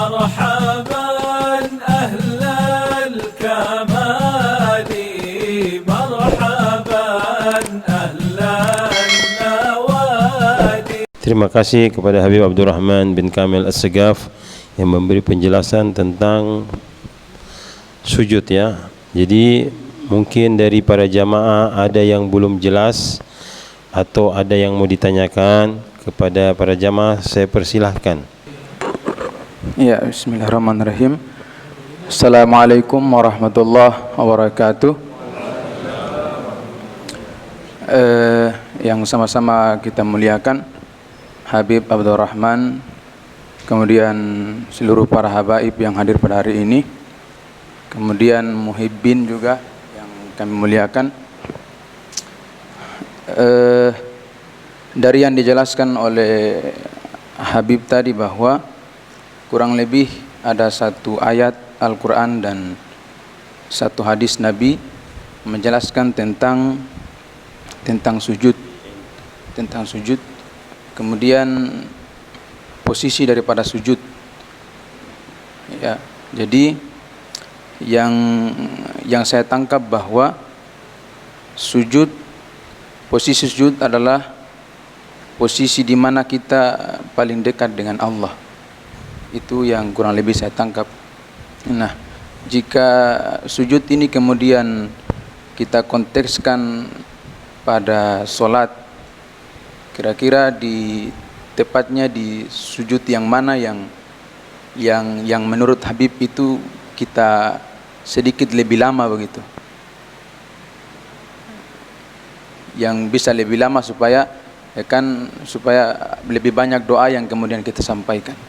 مرحبا أهل الكمال مرحبا أهل النوادي. Terima kasih kepada Habib Abdurrahman bin Kamil As-Segaf yang memberi penjelasan tentang sujud ya. Jadi mungkin dari para jamaah ada yang belum jelas atau ada yang mau ditanyakan kepada para jamaah, saya persilahkan. Ya, bismillahirrahmanirrahim. Assalamualaikum warahmatullahi wabarakatuh. Yang sama-sama kita muliakan Habib Abdurrahman, kemudian seluruh para habaib yang hadir pada hari ini, kemudian muhibbin juga yang kami muliakan. Dari yang dijelaskan oleh Habib tadi bahwa kurang lebih ada satu ayat Al-Quran dan satu hadis Nabi menjelaskan tentang sujud, kemudian posisi daripada sujud. Ya, jadi yang saya tangkap bahwa posisi sujud adalah posisi di mana kita paling dekat dengan Allah. Itu yang kurang lebih saya tangkap. Nah, jika sujud ini kemudian kita kontekskan pada solat, kira-kira tepatnya di sujud yang mana yang menurut Habib itu kita sedikit lebih lama begitu, yang bisa lebih lama supaya lebih banyak doa yang kemudian kita sampaikan.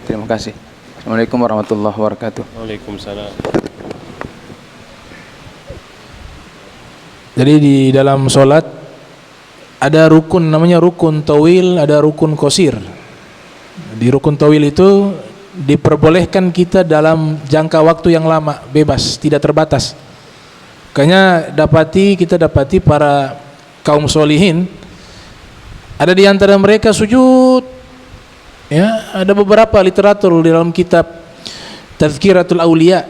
Terima kasih. Assalamualaikum warahmatullahi wabarakatuh. Waalaikumsalam. Jadi di dalam solat ada rukun namanya rukun tawil, ada rukun qasir. Di rukun tawil itu diperbolehkan kita dalam jangka waktu yang lama, bebas, tidak terbatas. Makanya kita dapati para kaum solihin, ada di antara mereka sujud. Ya, ada beberapa literatur di dalam kitab Tazkiratul Auliya,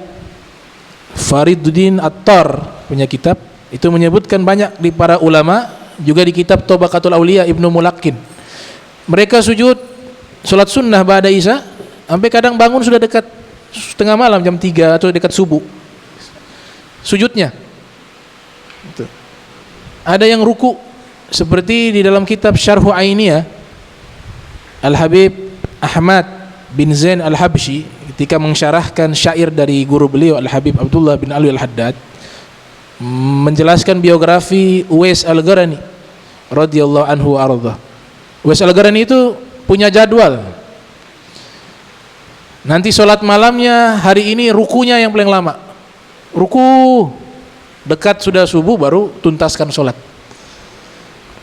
Fariduddin Attar punya kitab, itu menyebutkan banyak di para ulama, juga di kitab Tabaqatul Auliya Ibnu Mulaqin. Mereka sujud salat sunnah ba'da Isya, sampai kadang bangun sudah dekat setengah malam, jam 3 atau dekat subuh sujudnya. Itu. Ada yang ruku seperti di dalam kitab Syarhu Ainiyah Al-Habib Ahmad bin Zain Al-Habsyi ketika mensyarahkan syair dari guru beliau Al-Habib Abdullah bin Ali Al-Haddad, menjelaskan biografi Uwais Al-Qarani radhiyallahu anhu wa ardhah. Uwais Al-Qarani itu punya jadwal. Nanti sholat malamnya hari ini rukunya yang paling lama. Ruku dekat sudah subuh baru tuntaskan sholat.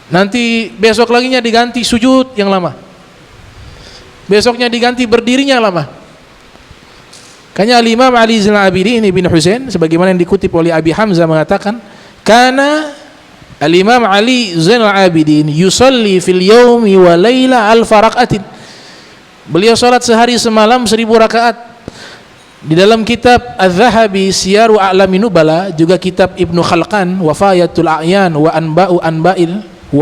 Nanti besok laginya diganti sujud yang lama. Besoknya diganti berdirinya lama. Kayaknya Al-Imam Ali Zainal Abidin bin Husain sebagaimana yang dikutip oleh Abi Hamzah mengatakan, karena Al-Imam Ali Zainal Abidin yusalli fil yaumi wa laila alfa raka'atin. Beliau salat sehari semalam 1000 rakaat. Di dalam kitab Az-Zahabi Siyaru A'lamin Nubala, juga kitab Ibnu Khalqan Wafayatul A'yan wa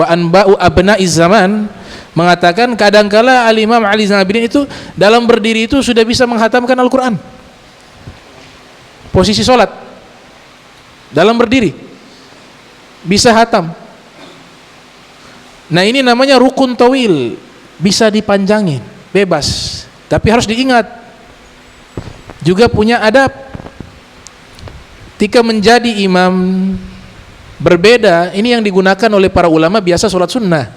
Anba'u Abna'iz Zaman, mengatakan kadangkala Al-Imam Ali Zainal Abidin itu dalam berdiri itu sudah bisa menghatamkan Al-Quran. Posisi sholat dalam berdiri bisa hatam. Nah, ini namanya rukun tawil, bisa dipanjangin, bebas. Tapi harus diingat juga punya adab. Ketika menjadi imam berbeda, ini yang digunakan oleh para ulama biasa sholat sunnah.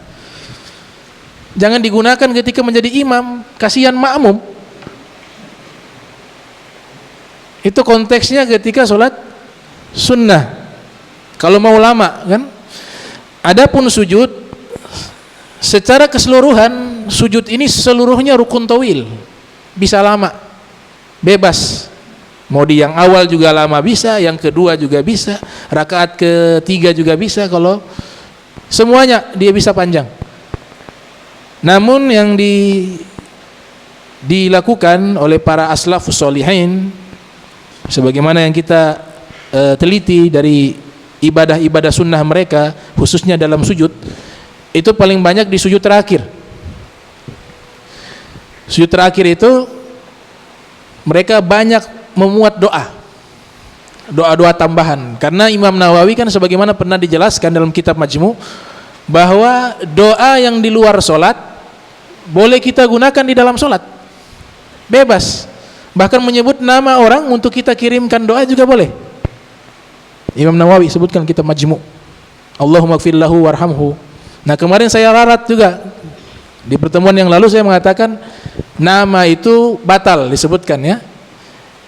Jangan digunakan ketika menjadi imam, kasihan makmum. Itu konteksnya ketika sholat sunnah. Kalau mau lama kan. Adapun sujud secara keseluruhan, sujud ini seluruhnya rukun tawil, bisa lama, bebas. Mau di yang awal juga lama bisa, yang kedua juga bisa, rakaat ketiga juga bisa, kalau semuanya dia bisa panjang. Namun yang dilakukan oleh para aslafus sholihin, sebagaimana yang kita teliti dari ibadah-ibadah sunnah mereka, khususnya dalam sujud, itu paling banyak di sujud terakhir. Sujud terakhir itu mereka banyak memuat doa-doa tambahan, karena Imam Nawawi kan sebagaimana pernah dijelaskan dalam kitab Majmu' bahwa doa yang di luar solat boleh kita gunakan di dalam solat, bebas. Bahkan menyebut nama orang untuk kita kirimkan doa juga boleh. Imam Nawawi sebutkan kitab Majmu', Allahumma gfir lahu warhamhu. Nah, kemarin saya rarat juga di pertemuan yang lalu, saya mengatakan nama itu batal disebutkan ya.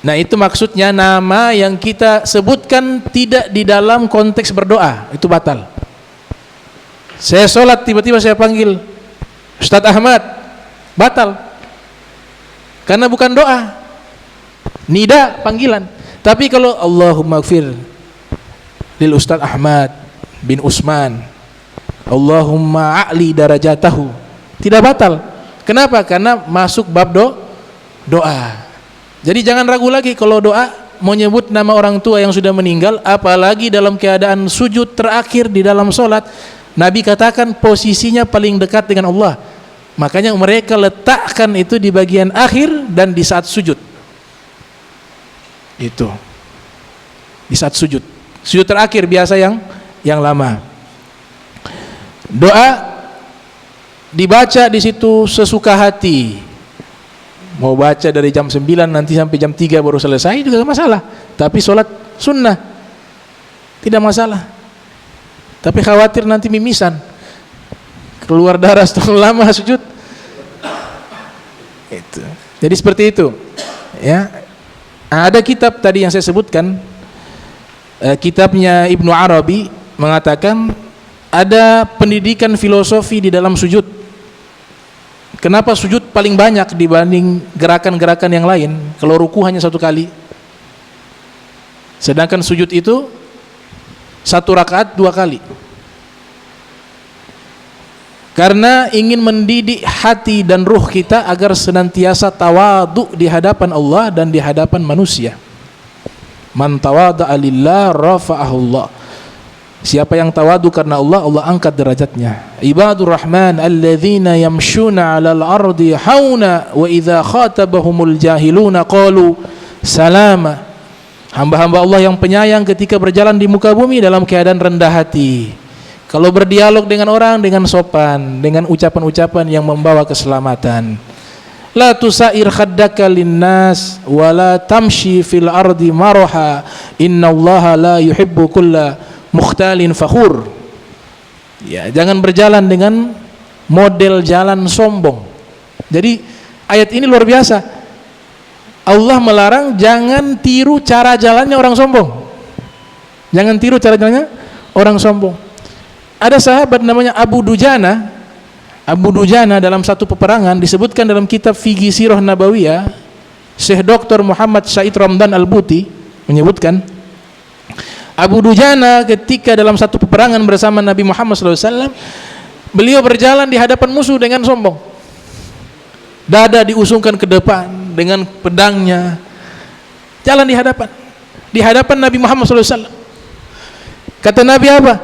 Nah, itu maksudnya nama yang kita sebutkan tidak di dalam konteks berdoa, itu batal. Saya sholat tiba-tiba saya panggil Ustadz Ahmad, batal, karena bukan doa, nida, panggilan. Tapi kalau Allahumma gfir lil Ustadz Ahmad bin Usman, Allahumma a'li darajatahu, tidak batal. Kenapa? Karena masuk bab doa. Jadi jangan ragu lagi kalau doa mau nyebut nama orang tua yang sudah meninggal, apalagi dalam keadaan sujud terakhir di dalam solat. Nabi katakan posisinya paling dekat dengan Allah, makanya mereka letakkan itu di bagian akhir dan di saat sujud. Itu di saat sujud terakhir biasa yang lama. Doa dibaca di situ sesuka hati. Mau baca dari jam 9 nanti sampai jam 3 baru selesai juga tidak masalah. Tapi sholat sunnah tidak masalah. Tapi khawatir nanti mimisan, keluar darah setelah lama sujud. Itu. Jadi seperti itu. Ya. Ada kitab tadi yang saya sebutkan, kitabnya Ibnu Arabi mengatakan ada pendidikan filosofi di dalam sujud. Kenapa sujud paling banyak dibanding gerakan-gerakan yang lain? Kalau ruku hanya 1 kali, sedangkan sujud itu 1 rakaat 2 kali. Karena ingin mendidik hati dan ruh kita agar senantiasa tawadhu di hadapan Allah dan di hadapan manusia. Man tawadha'a lillah rafa'ahu Allah. Siapa yang tawadu karena Allah, Allah angkat derajatnya. Ibadur Rahman alladzina yamshuna 'alal ardi hauna wa idza khatabahumul jahiluna qalu salama. Hamba-hamba Allah yang penyayang ketika berjalan di muka bumi dalam keadaan rendah hati. Kalau berdialog dengan orang dengan sopan, dengan ucapan-ucapan yang membawa keselamatan. La tusair khaddaka linnas wa la tamshi fil ardi maraha innallaha la yuhibbu kulla mukhtalin fakhur. Ya, jangan berjalan dengan model jalan sombong. Jadi ayat ini luar biasa. Allah melarang jangan tiru cara jalannya orang sombong. Jangan tiru cara jalannya orang sombong. Ada sahabat namanya Abu Dujana. Abu Dujana dalam satu peperangan disebutkan dalam kitab Fiqh Sirah Nabawiyah, Syekh Dr. Muhammad Said Ramdan Al-Buti menyebutkan Abu Dujana ketika dalam satu peperangan bersama Nabi Muhammad SAW, beliau berjalan di hadapan musuh dengan sombong. Dada diusungkan ke depan dengan pedangnya, jalan di hadapan Nabi Muhammad SAW. Kata Nabi apa?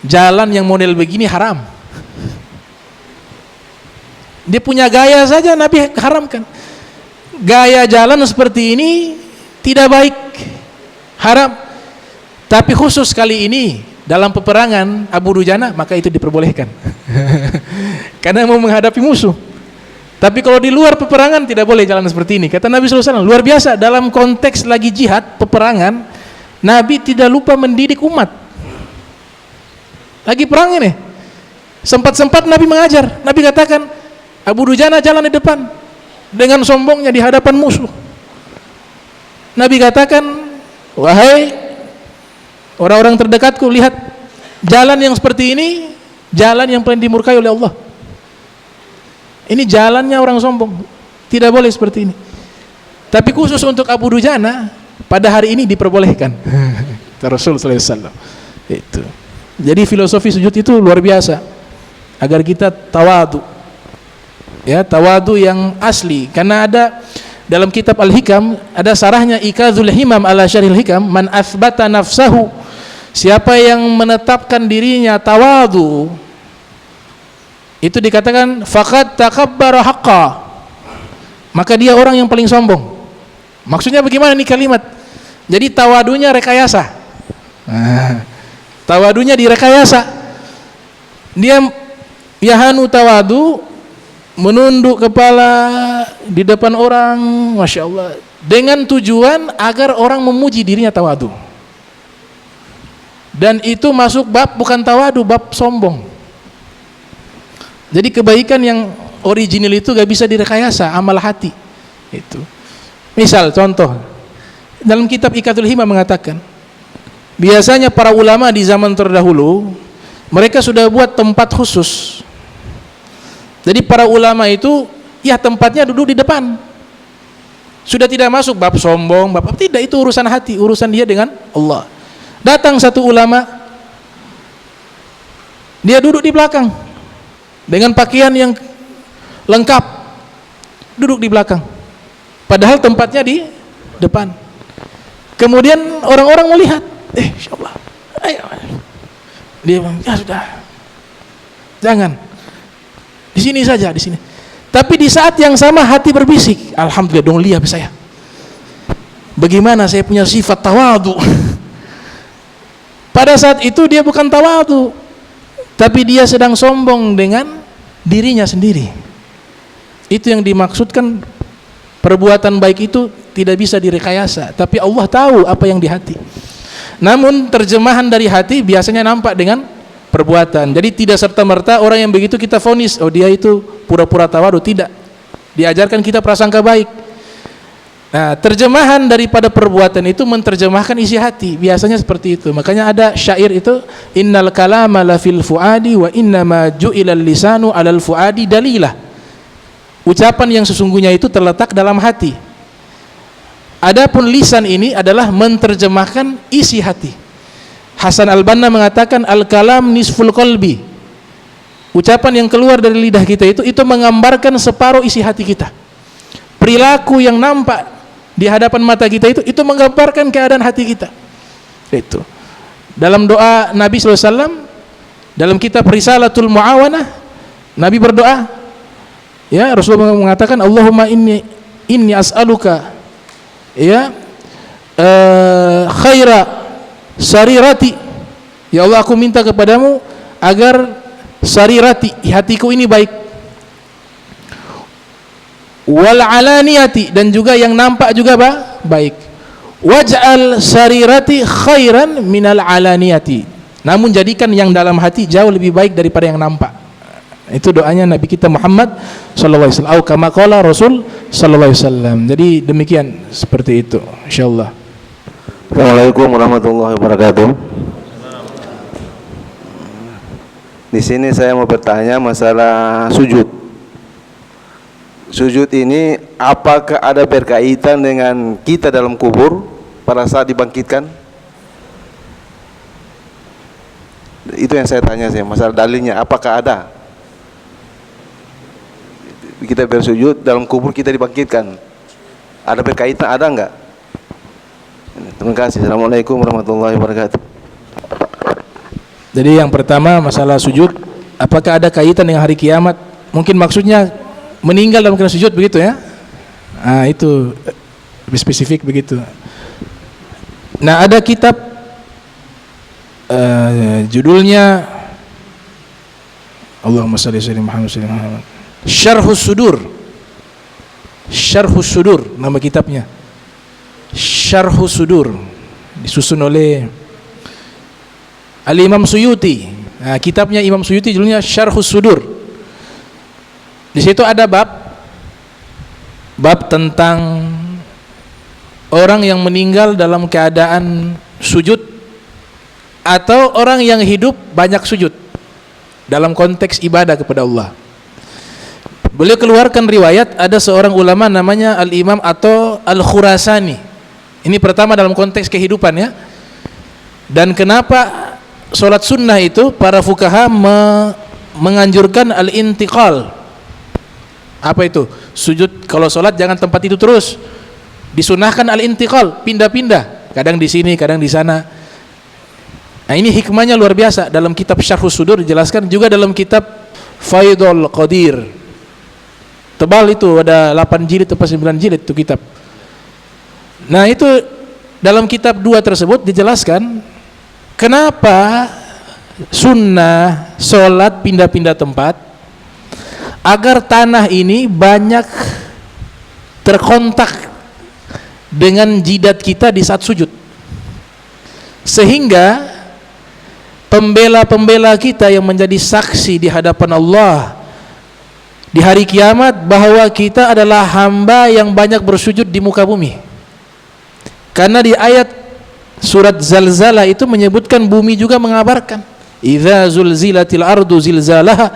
Jalan yang model begini haram. Dia punya gaya saja Nabi haramkan. Gaya jalan seperti ini tidak baik, haram. Tapi khusus kali ini dalam peperangan Abu Dujana, maka itu diperbolehkan. Karena mau menghadapi musuh. Tapi kalau di luar peperangan tidak boleh jalan seperti ini. Kata Nabi SAW, luar biasa dalam konteks lagi jihad, peperangan, Nabi tidak lupa mendidik umat. Lagi perang ini, sempat-sempat Nabi mengajar. Nabi katakan, Abu Dujana jalan di depan dengan sombongnya di hadapan musuh. Nabi katakan, wahai orang-orang terdekatku, lihat jalan yang seperti ini, jalan yang paling dimurkai oleh Allah. Ini jalannya orang sombong, tidak boleh seperti ini. Tapi khusus untuk Abu Dujana pada hari ini diperbolehkan. Rasul sallallahu alaihi wasallam. Itu. Jadi filosofi sujud itu luar biasa, agar kita tawadhu. ya, tawadu yang asli. Karena ada dalam kitab Al-Hikam ada sarahnya Ikadzul Himam ala Syarhil Hikam, man athbata nafsahu, siapa yang menetapkan dirinya tawadu, itu dikatakan faqad takabbara haqqa, maka dia orang yang paling sombong. Maksudnya bagaimana nih kalimat? Jadi tawadunya rekayasa. Tawadunya direkayasa. Dia yahanu tawadu, menunduk kepala di depan orang, Masya Allah, dengan tujuan agar orang memuji dirinya tawadu. Dan itu masuk bab bukan tawadu, bab sombong. Jadi kebaikan yang original itu gak bisa direkayasa, amal hati itu. Misal contoh, dalam kitab Ikadzul Himam mengatakan, biasanya para ulama di zaman terdahulu mereka sudah buat tempat khusus. Jadi para ulama itu ya tempatnya duduk di depan. Sudah tidak masuk bab sombong, bab tidak, itu urusan hati, urusan dia dengan Allah. Datang satu ulama, dia duduk di belakang dengan pakaian yang lengkap, duduk di belakang. Padahal tempatnya di depan. Kemudian orang-orang melihat, insyaallah, ayo. Dia bilang, ya sudah, jangan. Di sini saja, di sini. Tapi di saat yang sama hati berbisik, alhamdulillah dong, lihat saya. Bagaimana saya punya sifat tawadu. Pada saat itu dia bukan tawadu, tapi dia sedang sombong dengan dirinya sendiri. Itu yang dimaksudkan, perbuatan baik itu tidak bisa direkayasa, tapi Allah tahu apa yang di hati. Namun terjemahan dari hati biasanya nampak dengan perbuatan. Jadi tidak serta-merta orang yang begitu kita vonis, oh dia itu pura-pura tawadu, tidak. Diajarkan kita prasangka baik. Nah, terjemahan daripada perbuatan itu menerjemahkan isi hati. Biasanya seperti itu. Makanya ada syair itu, innal kalama la fil fuadi wa innama ju'ilal lisanu 'alal fuadi dalilah. Ucapan yang sesungguhnya itu terletak dalam hati. Adapun lisan ini adalah menerjemahkan isi hati. Hasan al-Banna mengatakan al-kalam nisful qalbi. Ucapan yang keluar dari lidah kita itu menggambarkan separuh isi hati kita. Perilaku yang nampak di hadapan mata kita itu menggambarkan keadaan hati kita. Itu. Dalam doa Nabi SAW, dalam kitab Risalatul Muawanah, Nabi berdoa, ya, Rasulullah mengatakan, Allahumma inni as'aluka, ya, khaira sarirati, ya Allah, aku minta kepadamu agar sarirati, hatiku ini baik, wal alaniyati, dan juga yang nampak juga baik, waj'al sarirati khairan minal alaniyati, namun jadikan yang dalam hati jauh lebih baik daripada yang nampak. Itu doanya Nabi kita Muhammad sallallahu alaihi wasallam, kama qala Rasul sallallahu alaihi wasallam. Jadi demikian, seperti itu insyaallah. Assalamualaikum warahmatullahi wabarakatuh. Di sini saya mau bertanya masalah sujud. Sujud ini apakah ada berkaitan dengan kita dalam kubur pada saat dibangkitkan? Itu yang saya tanya sih, masalah dalilnya apakah ada? Kita bersujud dalam kubur, kita dibangkitkan. Ada berkaitan, ada enggak? Terima kasih. Assalamualaikum warahmatullahi wabarakatuh. Jadi yang pertama masalah sujud, apakah ada kaitan dengan hari kiamat? Mungkin maksudnya meninggal dalam keadaan sujud, begitu ya? Nah, itu lebih spesifik begitu. Nah, ada kitab judulnya Allahumma shalli ala Muhammad sallallahu alaihi wasallam, Syarhus Sudur. Syarhus Sudur nama kitabnya. Syarhus Sudur, disusun oleh Al-Imam Suyuti. Nah, kitabnya Imam Suyuti judulnya Syarhus Sudur. Di situ ada bab tentang orang yang meninggal dalam keadaan sujud atau orang yang hidup banyak sujud dalam konteks ibadah kepada Allah. Beliau keluarkan riwayat, ada seorang ulama namanya Al-Imam atau Al-Khurasani. Ini pertama dalam konteks kehidupan ya. Dan kenapa sholat sunnah itu para fuqaha menganjurkan al-intiqal Apa itu? Sujud kalau sholat jangan tempat itu terus. Disunahkan al-intiqal, pindah-pindah. Kadang di sini, kadang di sana. Nah, ini hikmahnya luar biasa. Dalam kitab Syarhus Sudur dijelaskan, juga dalam kitab Faidul Qadir. Tebal itu, ada 8 jilid atau 9 jilid itu kitab. Nah, itu dalam kitab 2 tersebut dijelaskan kenapa sunnah sholat pindah-pindah tempat, agar tanah ini banyak terkontak dengan jidat kita di saat sujud, sehingga pembela-pembela kita yang menjadi saksi di hadapan Allah di hari kiamat bahwa kita adalah hamba yang banyak bersujud di muka bumi. Karena di ayat surat Zalzalah itu menyebutkan bumi juga mengabarkan, idza zulzilatil ardu zilzalaha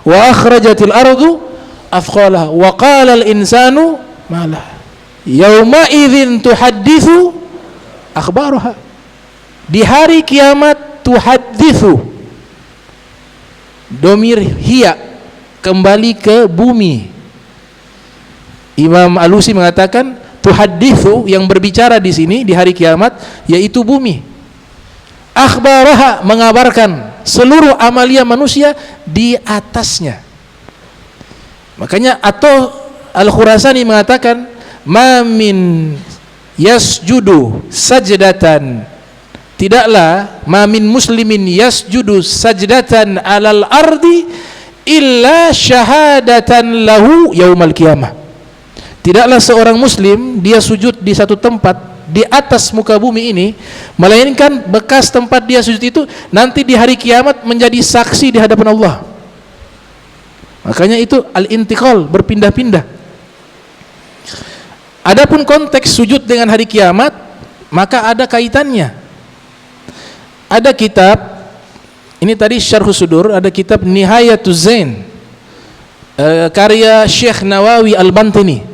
wa akhrajatil ardu athqalaha wa qala al insanu ma laha yauma idzin tuhadditsu akhbaraha. Di hari kiamat tuhadditsu, domir hiya, kembali ke bumi. Imam Alusi mengatakan tuhadditsu, yang berbicara di sini di hari kiamat yaitu bumi. Akhbaraha, mengabarkan seluruh amalia manusia di atasnya. Makanya atau Al-Khurasani mengatakan ma min yasjudu sajdatan, tidaklah ma min muslimin yasjudu sajdatan alal ardi illa syahadatan lahu yaumal qiyamah. Tidaklah seorang muslim dia sujud di satu tempat di atas muka bumi ini, melainkan bekas tempat dia sujud itu nanti di hari kiamat menjadi saksi di hadapan Allah. Makanya itu al-intiqal, berpindah-pindah. Adapun konteks sujud dengan hari kiamat, maka ada kaitannya. Ada kitab, ini tadi Syarhus Sudur, ada kitab Nihayatuz Zain, karya Syekh Nawawi Al-Bantini.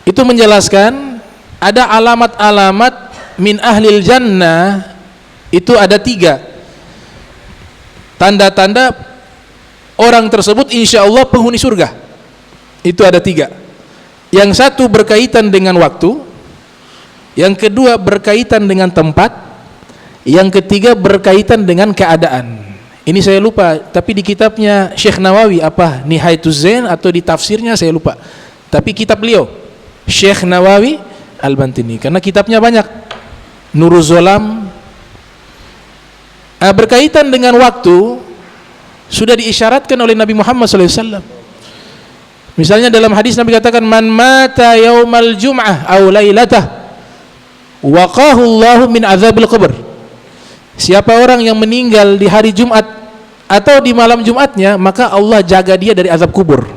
Itu menjelaskan ada alamat-alamat min ahlil jannah, itu ada 3 tanda-tanda orang tersebut insya Allah penghuni surga. Itu ada 3. Yang satu berkaitan dengan waktu, yang kedua berkaitan dengan tempat, yang ketiga berkaitan dengan keadaan. Ini saya lupa, tapi di kitabnya Syekh Nawawi apa Nihayatuz Zain atau di tafsirnya saya lupa. Tapi kitab beliau Syekh Nawawi Al-Bantini, karena kitabnya banyak. Nuruz Zolam. Berkaitan dengan waktu sudah diisyaratkan oleh Nabi Muhammad SAW. Misalnya dalam hadis Nabi katakan man mata yaumal jum'ah aw lailatah waqahu Allahu min azabil qabr. Siapa orang yang meninggal di hari Jumat atau di malam Jumatnya, maka Allah jaga dia dari azab kubur.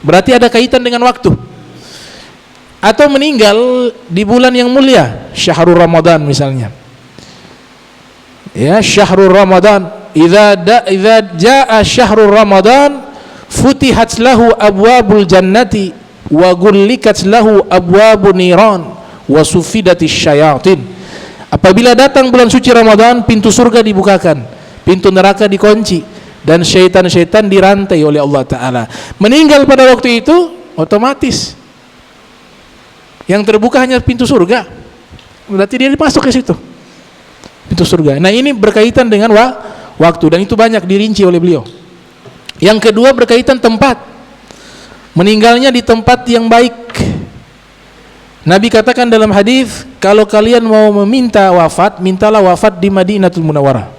Berarti ada kaitan dengan waktu. Atau meninggal di bulan yang mulia, syahrul Ramadan misalnya. Ya, syahrul Ramadan, idza jaa syahrul Ramadan futihat lahu abwabul jannati wa gullikat lahu abwabun niran wa sufidatis syayatin. Apabila datang bulan suci Ramadan, pintu surga dibukakan, pintu neraka dikunci, dan syaitan-syaitan dirantai oleh Allah Ta'ala. Meninggal pada waktu itu, otomatis yang terbuka hanya pintu surga, berarti dia masuk ke situ, pintu surga. Nah, ini berkaitan dengan waktu, dan itu banyak dirinci oleh beliau. Yang kedua berkaitan tempat, meninggalnya di tempat yang baik. Nabi katakan dalam hadis, kalau kalian mau meminta wafat, mintalah wafat di Madinatul Munawwarah,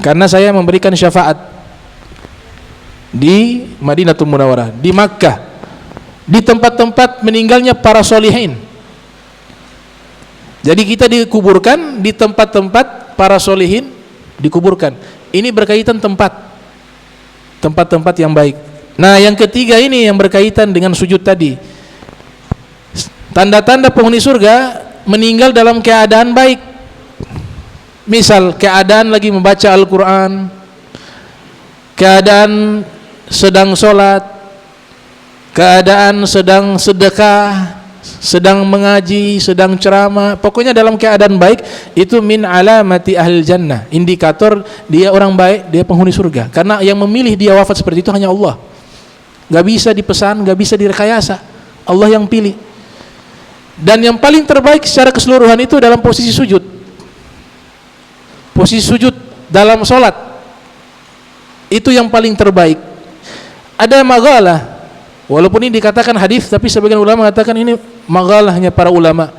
karena saya memberikan syafaat di Madinatul Munawwarah, di Makkah, di tempat-tempat meninggalnya para solihin. Jadi kita dikuburkan di tempat-tempat para solihin, dikuburkan. Ini berkaitan tempat-tempat yang baik. Nah, yang ketiga ini yang berkaitan dengan sujud tadi. Tanda-tanda penghuni surga meninggal dalam keadaan baik. Misal keadaan lagi membaca Al-Quran, keadaan sedang sholat, keadaan sedang sedekah, sedang mengaji, sedang ceramah, pokoknya dalam keadaan baik. Itu min alamati ahlil jannah, indikator dia orang baik, dia penghuni surga. Karena yang memilih dia wafat seperti itu hanya Allah. Gak bisa dipesan, gak bisa direkayasa. Allah yang pilih. Dan yang paling terbaik secara keseluruhan itu dalam posisi sujud. Posisi sujud dalam sholat itu yang paling terbaik. Ada magalah, walaupun ini dikatakan hadis, tapi sebagian ulama mengatakan ini magalahnya para ulama.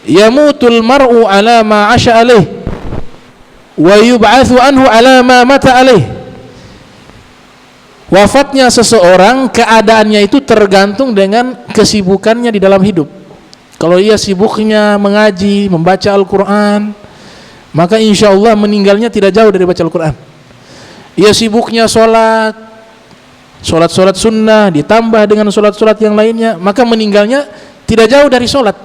Yamutul mar'u ala ma 'asha alaih wa yub'atsu anhu ala ma mata alaih. Wafatnya seseorang, keadaannya itu tergantung dengan kesibukannya di dalam hidup. Kalau ia sibuknya mengaji, membaca Al-Quran, maka insya Allah meninggalnya tidak jauh dari baca Al-Quran. Ia sibuknya sholat sunnah ditambah dengan sholat yang lainnya, maka meninggalnya tidak jauh dari sholat.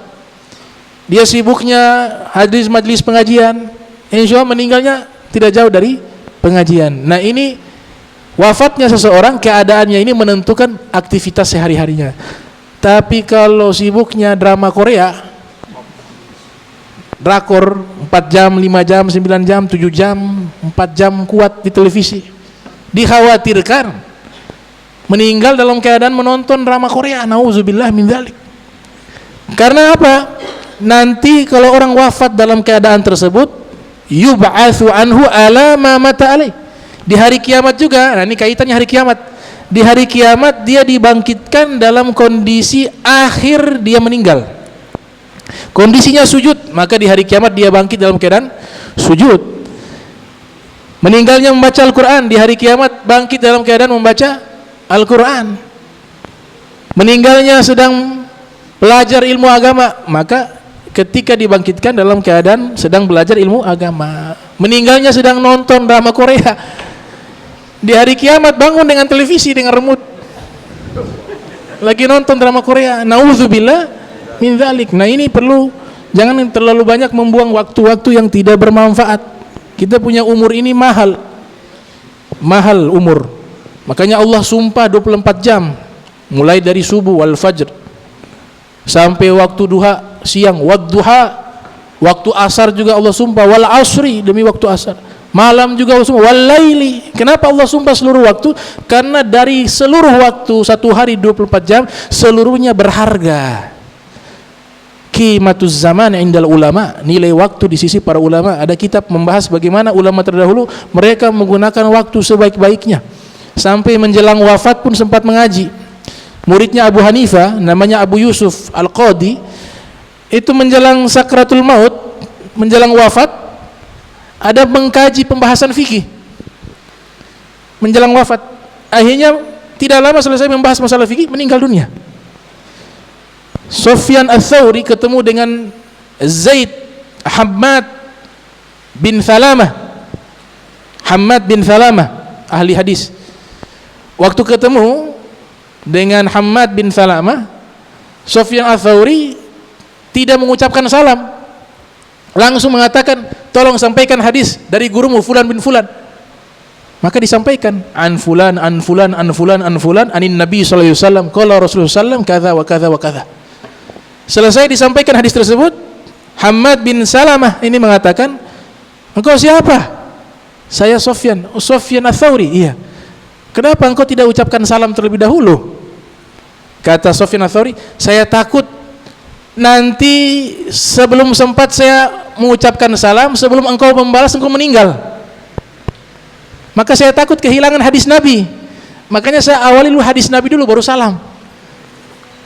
Dia sibuknya hadis majlis pengajian, insya Allah meninggalnya tidak jauh dari pengajian. Nah ini wafatnya seseorang, keadaannya ini menentukan aktivitas sehari-harinya. Tapi kalau sibuknya drama Korea, drakor 4 jam, 5 jam, 9 jam, 7 jam, 4 jam kuat di televisi, dikhawatirkan meninggal dalam keadaan menonton drama Korea. Nauzubillah min dzalik. Karena apa? Nanti kalau orang wafat dalam keadaan tersebut, yub'atsu anhu ala ma mata alaih. Di hari kiamat juga, nah ini kaitannya hari kiamat. Di hari kiamat dia dibangkitkan dalam kondisi akhir dia meninggal. Kondisinya sujud, maka di hari kiamat dia bangkit dalam keadaan sujud. Meninggalnya membaca Al-Quran, di hari kiamat bangkit dalam keadaan membaca Al-Quran. Meninggalnya sedang belajar ilmu agama, maka ketika dibangkitkan dalam keadaan sedang belajar ilmu agama. Meninggalnya sedang nonton drama Korea, di hari kiamat bangun dengan televisi, dengan remote, lagi nonton drama Korea. Nauzubillah min dzalik. Nah ini perlu, jangan terlalu banyak membuang waktu-waktu yang tidak bermanfaat. Kita punya umur ini mahal umur. Makanya Allah sumpah 24 jam, mulai dari subuh wal fajr sampai waktu duha siang, wadduha, waktu asar juga Allah sumpah, wal asri, demi waktu asar, malam juga Allah sumpah, wal laili. Kenapa Allah sumpah seluruh waktu? Karena dari seluruh waktu satu hari 24 jam seluruhnya berharga. Qimatuz zaman indal ulama, nilai waktu di sisi para ulama. Ada kitab membahas bagaimana ulama terdahulu mereka menggunakan waktu sebaik-baiknya. Sampai menjelang wafat pun sempat mengaji. Muridnya Abu Hanifah, namanya Abu Yusuf Al-Qadi, itu menjelang sakratul maut, menjelang wafat, ada mengkaji pembahasan fikih menjelang wafat. Akhirnya tidak lama selesai membahas masalah fikih, meninggal dunia. Sufyan Ats-Tsauri ketemu dengan Zaid Hammad bin Salamah, ahli hadis. Waktu ketemu dengan Hammad bin Salamah, Sufyan Ats-Tsauri tidak mengucapkan salam, langsung mengatakan, tolong sampaikan hadis dari gurumu fulan bin fulan. Maka disampaikan, an fulan anin Nabi sallallahu alaihi wasallam qala Rasulullah sallam kadza wa kadza wa kadza. Selesai disampaikan hadis tersebut, Hammad bin Salamah ini mengatakan, engkau siapa? Saya Sufyan Ats-Tsauri. Iya. Kenapa engkau tidak ucapkan salam terlebih dahulu? Kata Sufyan Ats-Tsauri, saya takut nanti sebelum sempat saya mengucapkan salam, sebelum engkau membalas engkau meninggal. Maka saya takut kehilangan hadis Nabi. Makanya saya awali dulu hadis Nabi dulu baru salam.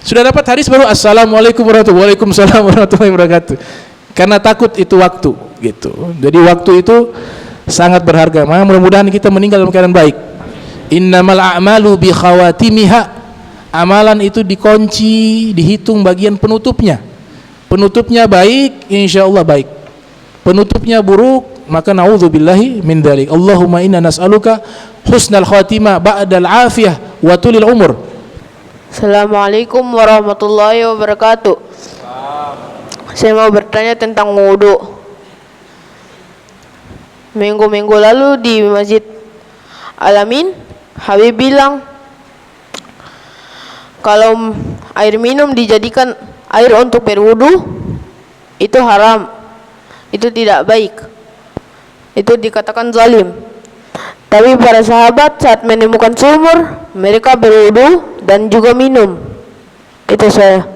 Sudah dapat hadis baru assalamualaikum warahmatullahi wabarakatuh. Waalaikumsalam warahmatullahi wabarakatuh. Karena takut itu waktu gitu. Jadi waktu itu sangat berharga. Maka mudah-mudahan kita meninggal dalam keadaan baik. Innamal a'malu bi khawatimiha. Amalan itu dikunci, dihitung bagian penutupnya. Penutupnya baik, insyaallah baik. Penutupnya buruk, maka naudzubillahi min dzalik. Allahumma inna nas'aluka husnal khatimah ba'dal afiyah wa tulil umur. Assalamualaikum warahmatullahi wabarakatuh. Saya mau bertanya tentang wudu. Minggu-minggu lalu di Masjid Al-Amin, Habib bilang kalau air minum dijadikan air untuk berwudu itu haram, itu tidak baik, itu dikatakan zalim. Tapi para sahabat saat menemukan sumur, mereka berwudu dan juga minum. Itu saya.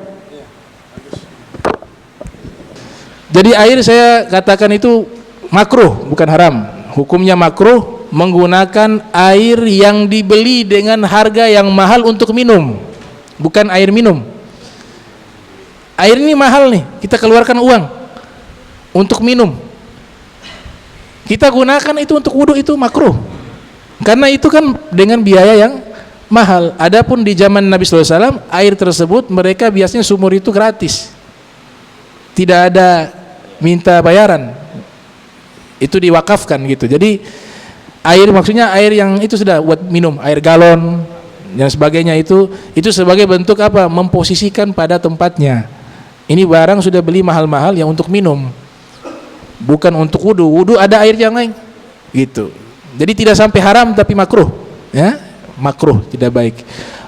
Jadi air saya katakan itu makruh, bukan haram. Hukumnya makruh menggunakan air yang dibeli dengan harga yang mahal untuk minum, bukan air minum. Air ini mahal nih, kita keluarkan uang untuk minum. Kita gunakan itu untuk wudu, itu makruh. Karena itu kan dengan biaya yang mahal. Adapun di zaman Nabi SAW, air tersebut mereka biasanya sumur itu gratis. Tidak ada minta bayaran. Itu diwakafkan gitu. Jadi air maksudnya air yang itu sudah buat minum, air galon dan sebagainya itu sebagai bentuk apa? Memposisikan pada tempatnya. Ini barang sudah beli mahal-mahal yang untuk minum, bukan untuk wudu. Wudu ada air yang lain, gitu. Jadi tidak sampai haram tapi makruh, ya, makruh, tidak baik.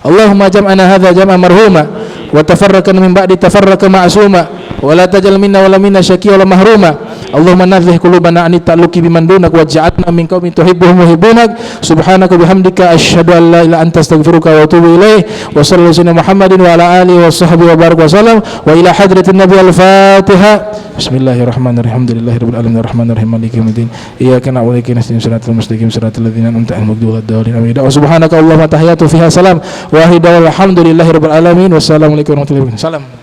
Allahumma jam'ana hadza jam'an marhuma wa tafarraqna min ba'di tafarraqa ma'suma wa la tajal minna wa la minna syaqiyya wa la mahruma. Allahumma nadhih qulubana an ta'alluqi biman dunak waj'alna min qaumin tuhibbuhum wa yuhibbunak. Subhanaka bihamdika asyhadu an la ilaha illa anta astaghfiruka wa atubu ilaik. Wa sallallahu alaihi Muhammadin wa ala alihi wa sahbihi wa barik wa sallam wa ila hadratin nabi al-Fatihah. Bismillahirrahmanirrahim. Alhamdulillahirabbil alamin arrahmanirrahim maliki yaumiddin. Iyyaka na'budu wa iyyaka nasta'in shiratal mustaqim shiratal ladzina an'amta 'alaihim ghairil maghdubi 'alaihim. Wa subhanaka allahumma tahiyatu fiha salam wa hidayah alhamdulillahirabbil alamin. Wassalamu alaikum warahmatullahi wabarakatuh. Salam.